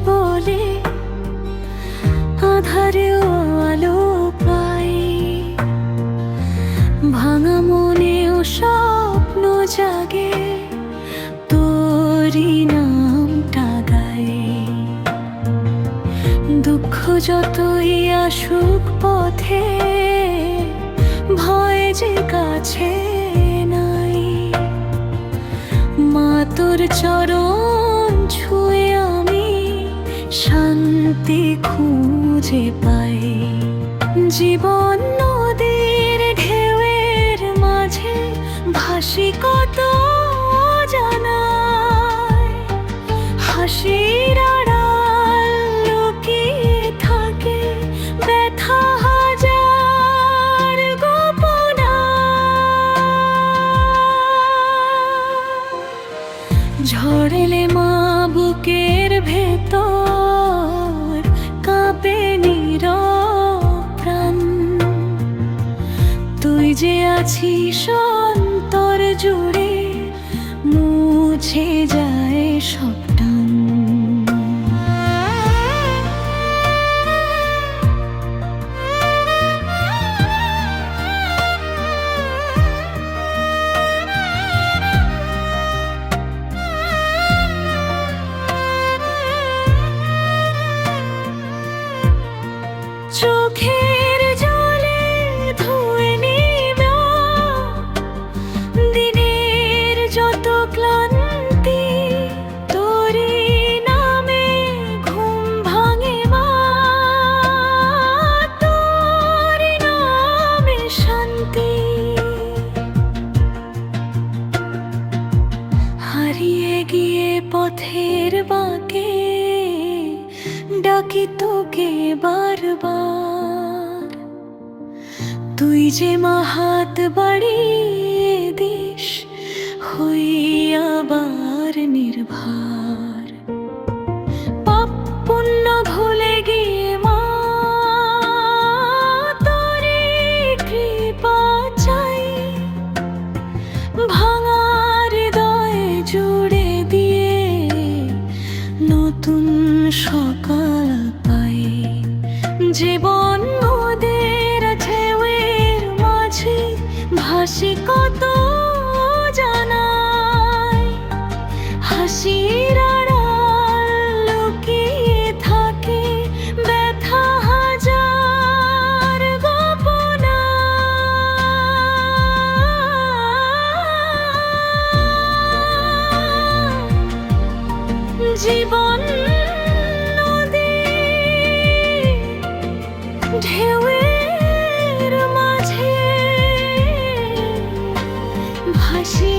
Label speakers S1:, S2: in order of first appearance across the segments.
S1: বলে আধারেও আলো পাই। ভাঙা মনেও স্বপ্ন জাগে, তোরই নামটা গায়ে। দুঃখ যতই আসুক পথে, ভয় যে কাছে নাই। মা তোর চরণ ছুঁয়ে আমি শান্তি খুঁজে পাই। জীবন নদীর ঢেউয়ের মাঝে ভাসি কত জানায়। হাসির আড়াল লুকিয়ে থাকে ব্যথা হাজার গোপনায়। ঝড় এলে মা বুকের ভেতর কাঁপে নীরব প্রাণ। তুই যে আছিস অন্তর জুড়ে, মুছে যায় সব টান। চোখের জলে ধুয়ে নিবে দিনের যত ক্লান্তি। তোরই নামে ঘুম ভাঙে মা, তোরই নামে শান্তি। হারিয়ে গিয়ে পথের বাঁকে ডাকি তোকে বারবার। তুই যে মা হাত বাড়িয়ে দিস, হই আবার নির্ভার। পাপ পুণ্য ভুলে গিয়ে মা তোরই কৃপা চাই। ভাঙা হৃদয়ে জুড়ে দিয়ে নতুন সকাল পাই। জীবন নদের ঢেউয়ের মাঝে ভাসি কত জানায়। হাসির আড়াল লুকিয়ে থাকে ব্যথা হাজার গোপনায়। জীবন ঢেউয়ের মাঝে ভাসি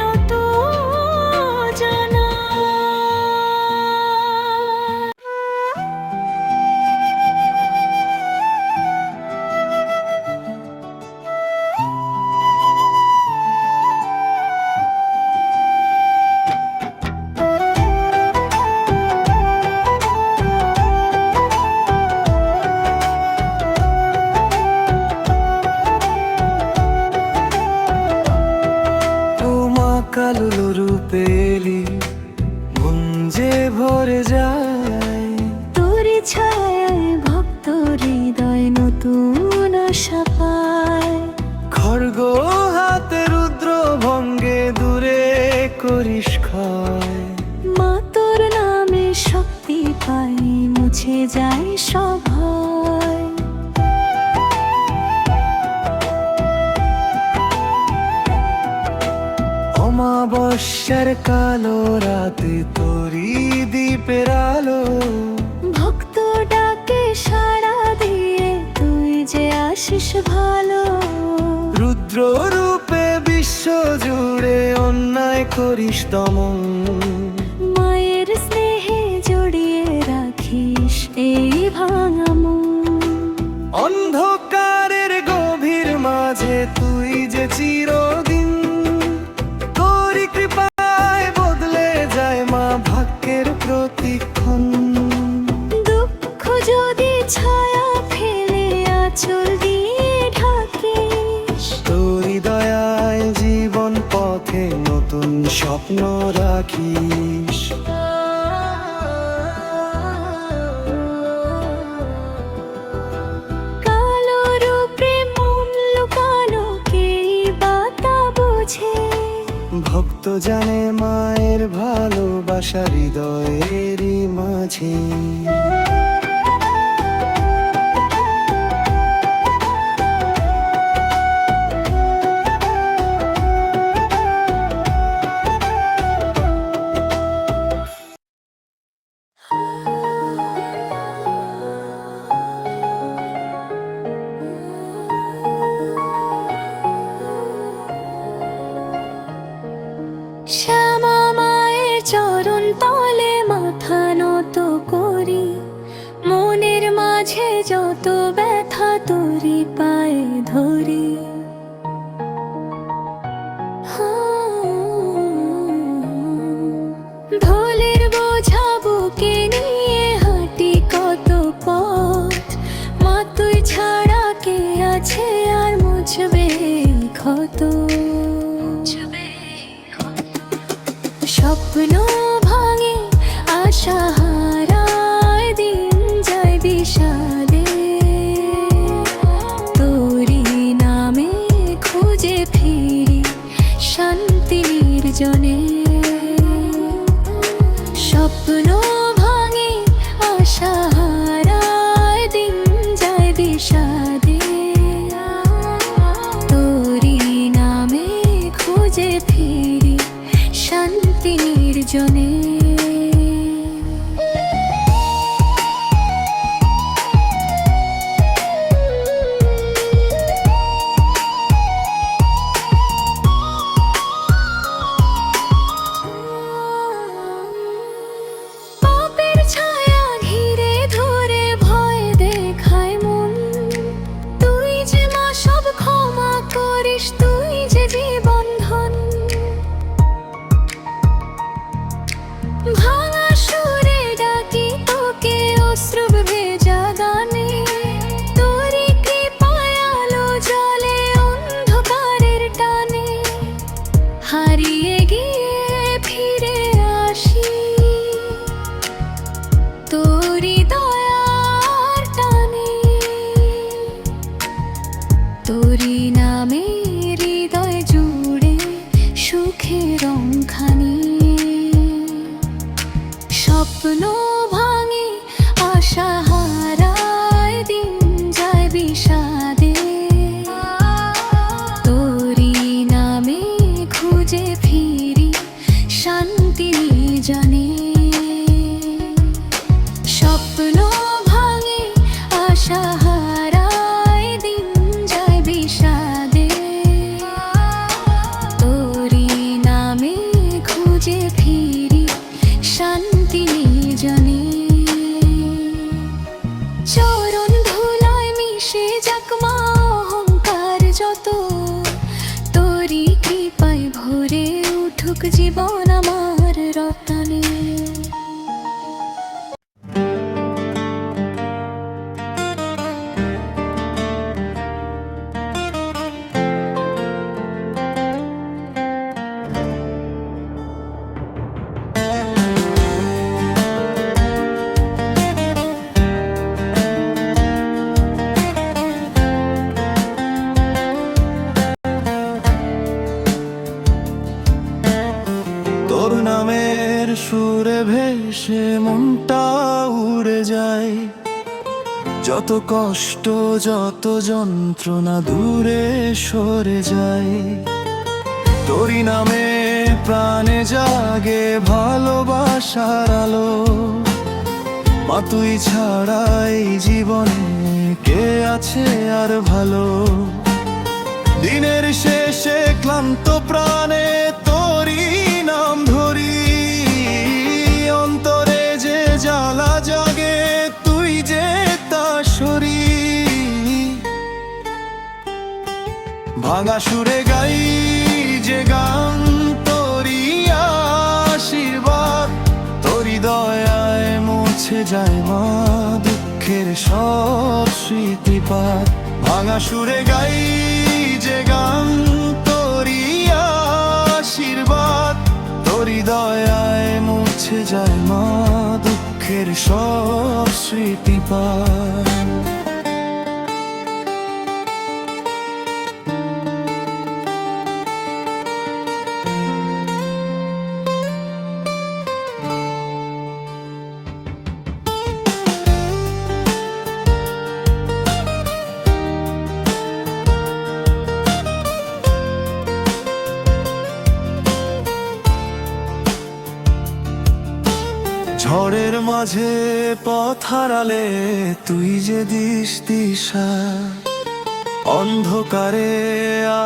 S1: নতুন জানা।
S2: কালো রূপে এলি, মন যে ভরে যায়।
S1: তোরই ছায়ায় ভক্ত হৃদয় নতুন আশা পায়।
S2: খড়গ হাতে রুদ্র ভঙ্গে দূরে করিস ক্ষয়।
S1: মা তোর নামে শক্তি পাই, মুছে যায় সব ভয়।
S2: অমাবস্যার কালো রাতে তোরি দ্বীপের আলো।
S1: ভক্ত ডাকে সাড়া দিয়ে তুই যে আসিস ভালো।
S2: রুদ্র রূপে বিশ্ব জুড়ে অন্যায় করিস দমন।
S1: মায়ের স্নেহে জড়িয়ে রাখিস এই ভাঙা মন।
S2: অন্ধকারের গভীর মাঝে তুই যে চিরদিন। তোরি কৃপায় বদলে যায় মা ভাগ্যের প্রতিক্ষণ।
S1: দুঃখ যদি ছায়া ফেলে আঁচল দিয়ে ঢাকিস,
S2: তোরি দয়ায় জীবন পথে নতুন স্বপ্ন রাখিস। তো জানে মায়ের ভালোবাসা হৃদয়েরই মাঝে।
S1: শ্যামা মায়ের চরণ তলে মাথা নত করি, মনের মাঝে যত ব্যথা তোরি পায়ে ধরি। ঢোলের বোঝা বুকে নিয়ে হাঁটি কত পথ, মা তুই ছাড়া কে আছে আর মুছবে ক্ষত। স্বপ্ন ভাঙে আশা হারায়, দিন যায় বিষাদে, তোরি নামে খুঁজে ফিরি শান্তি নির্জনে। স্বপ্ন ভাঙে আশা হারায়, দিন যায় বিষাদে, তোরি নামে খুঁজে ফিরি শান্তি নির্জনে। পাপের ছায়া ঘিরে ধরে ভয় দেখায় মন, তুই যে মা সব ক্ষমা করিস, তুই যে জীবন ধন। ভাঙা সুরে ডাকি তোকে অশ্রু ভেজা গানে, তোরি কৃপায় আলো জ্বলে অন্ধকারের টানে। হারিয়ে গিয়ে ফিরে আসি তোরি দয়ার টানে, তোরি নামে হৃদয় জুড়ে সুখের রংখানি। স্বপ্ন ভাঙে আশা হারায়, দিন যায় বিষাদে, তোরি নামে খুঁজে ফিরি শান্তি নির্জনে। স্বপ্ন ভাঙে আশা হারায়, দিন যায় বিষাদে, তোরি নামে খুঁজে ফিরি শান্তি নির্জনে। চরণ ধুলায় মিশে যাক মা অহংকার যত, তোরি কৃপায় ভরে উঠুক জীবন আমার রতনে।
S2: তোর নামের সুরে ভেসে মনটা উড়ে যায়, যত কষ্ট যত যন্ত্রণা দূরে সরে যায়। তোরি নামে প্রাণে জাগে ভালোবাসার আলো, মা তুই ছাড়াই জীবনে কে আছে আর ভালো। দিনের শেষে ক্লান্ত প্রাণে তোরি নাম ধরি, অন্তরে যে জ্বালা জাগে তুই যে তা সরি। ভাঙা সুরে গাই যে গান তোরি আশীর্বাদ, তোরি দয়ায় মুছে যায় মা দুঃখের সব স্মৃতিপাত। ভাঙা সুরে গাই যে গান তোরি আশীর্বাদ, তোরি দয়ায় মুছে যায় মা দুঃখের সব স্মৃতিপাত। ঝড়ের মাঝে পথ হারালে তুই যে দিস দিশা, অন্ধকারে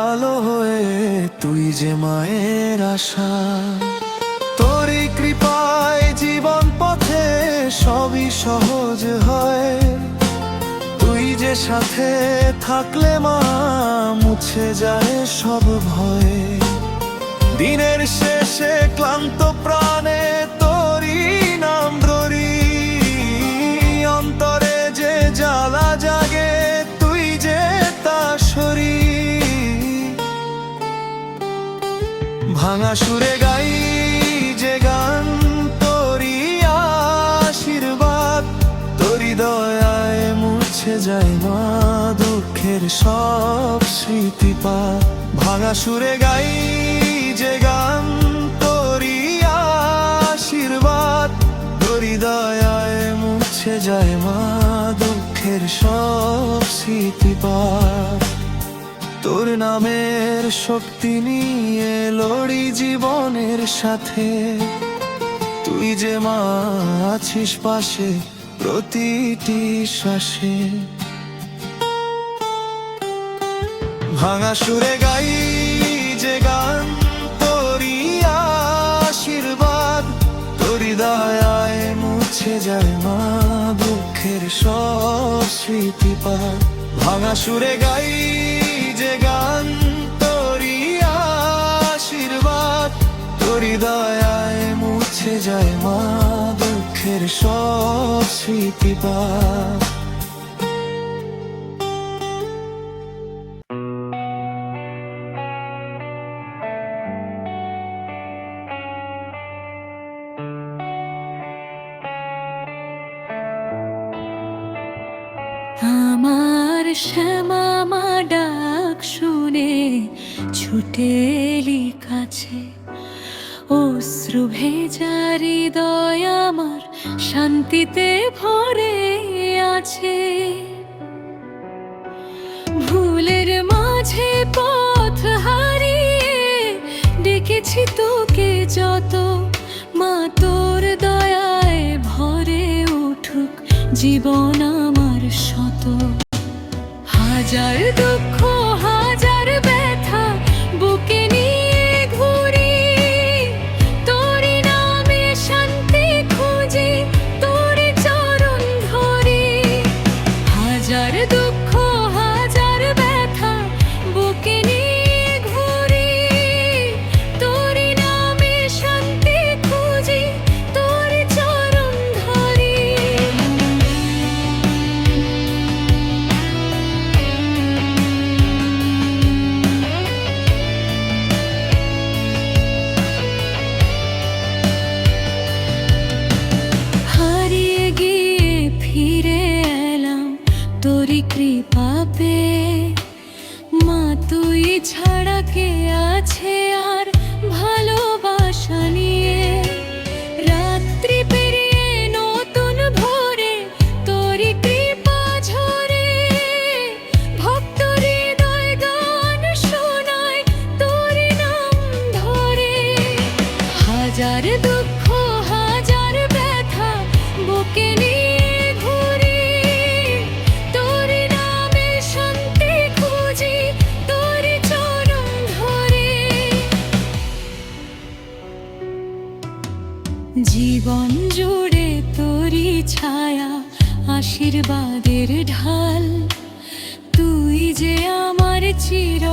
S2: আলো হয়ে তুই যে মায়ের আশা। তোরই কৃপায় জীবন পথে সবই সহজ হয়, তুই যে সাথে থাকলে মা মুছে যায় সব ভয়। দিনের শেষে ক্লান্ত প্রাণে তোরই নাম ধরি, অন্তরে যে জ্বালা জাগে তুই যে তা সরি। ভাঙা সুরে গাই যে গান তোরই আশীর্বাদ, তোরই দয়ায় মুছে যায় মা দুঃখের সব স্মৃতিপাত। ভাঙা সুরে গাই যে গান তোরই আশীর্বাদ, তোরই দয়ায় মুছে যায় মা দুঃখের সব স্মৃতিপাত। তোর নামের শক্তি নিয়ে লড়ি জীবনের সাথে, তুই যে মা আছিস পাশে প্রতিটি শ্বাসে। ভাঙা সুরে গাই যে গান তোরই আশীর্বাদ, তোরই দয়ায় মুছে যায় মা দুঃখের সব স্মৃতিপাত। ভাঙা সুরে গাই যে গান তোরই আশীর্বাদ, তোরই দয়ায় মুছে যায় মা দুঃখের সব স্মৃতিপাত।
S1: আমার শ্যামা মা ডাক শুনে ছুটে এলি কাছে, অশ্রু ভেজা হৃদয় আমার শান্তিতে ভরে আছে। ভুলের মাঝে পথ হারিয়ে ডেকেছি তোকে যত, মা তোর দয়ায় ভরে উঠুক জীবন আমার শত। হাজার দুঃখ হাজার ব্যথা বুকে নিয়ে ঘুরি, তোরই নামে শান্তি খুঁজি, তোরই চরণ ধরি। হাজার দুঃখ হাজার ব্যথা বুকে নিয়ে ঘুরি, তোরই নামে শান্তি খুঁজি, তোরই চরণ ধরি। হারিয়ে গিয়ে ফিরে এলাম তোরই কৃপা পেয়ে, মা তুই ছাড়া কে আছে আর ভালোবাসা নিয়ে। রাত্রি পেরিয়ে নতুন ভোরে তোরই কৃপা ঝরে, ভক্ত হৃদয় গান শোনায় তোরই নাম ধরে। হাজার দুঃখ হাজার ব্যথা বুকে নিয়ে ঘুরি, তোরই নামে শান্তি খুঁজি, তোরই চরণ ধরে। জীবন জুড়ে তোরই ছায়া আশীর্বাদের ঢাল, তুই যে আমার চির